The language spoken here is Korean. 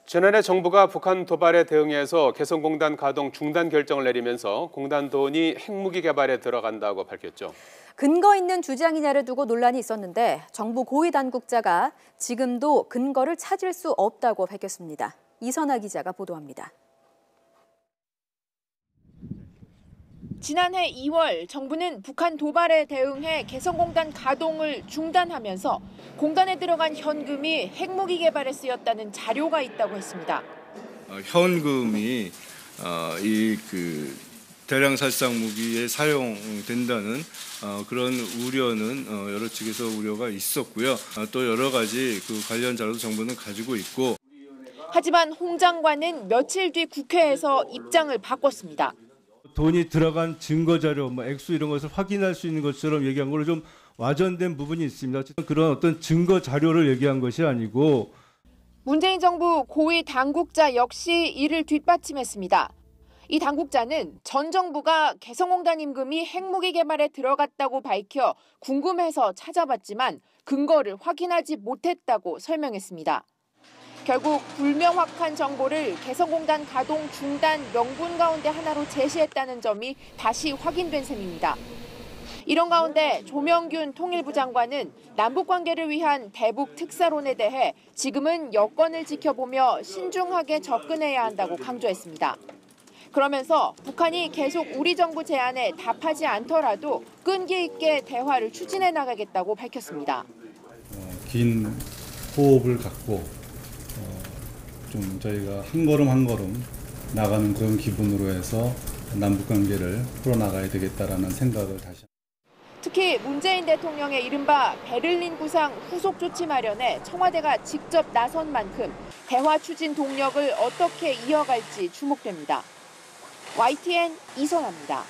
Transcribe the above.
지난해 정부가 북한 도발에 대응해서 개성공단 가동 중단 결정을 내리면서 공단 돈이 핵무기 개발에 들어간다고 밝혔죠. 근거 있는 주장이냐를 두고 논란이 있었는데 정부 고위 당국자가 지금도 근거를 찾을 수 없다고 밝혔습니다. 이선아 기자가 보도합니다. 지난해 2월 정부는 북한 도발에 대응해 개성공단 가동을 중단하면서 공단에 들어간 현금이 핵무기 개발에 쓰였다는 자료가 있다고 했습니다. 현금이 대량 살상 무기에 사용된다는 그런 우려는 여러 측에서 우려가 있었고요. 또 여러 가지 관련 자료도 정부는 가지고 있고. 하지만 홍 장관은 며칠 뒤 국회에서 입장을 바꿨습니다. 돈이 들어간 증거 자료, 액수 이런 것을 확인할 수 있는 것처럼 얘기한 걸로 좀 와전된 부분이 있습니다. 그런 어떤 증거 자료를 얘기한 것이 아니고. 문재인 정부 고위 당국자 역시 이를 뒷받침했습니다. 이 당국자는 전 정부가 개성공단 임금이 핵무기 개발에 들어갔다고 밝혀 궁금해서 찾아봤지만 근거를 확인하지 못했다고 설명했습니다. 결국 불명확한 정보를 개성공단 가동 중단 명분 가운데 하나로 제시했다는 점이 다시 확인된 셈입니다. 이런 가운데 조명균 통일부 장관은 남북관계를 위한 대북 특사론에 대해 지금은 여건을 지켜보며 신중하게 접근해야 한다고 강조했습니다. 그러면서 북한이 계속 우리 정부 제안에 답하지 않더라도 끈기 있게 대화를 추진해 나가겠다고 밝혔습니다. 긴 호흡을 갖고 좀 저희가 한 걸음 한 걸음 나가는 그런 기분으로 해서 남북관계를 풀어나가야 되겠다라는 생각을 다시. 특히 문재인 대통령의 이른바 베를린 구상 후속 조치 마련에 청와대가 직접 나선 만큼 대화 추진 동력을 어떻게 이어갈지 주목됩니다. YTN 이선아입니다.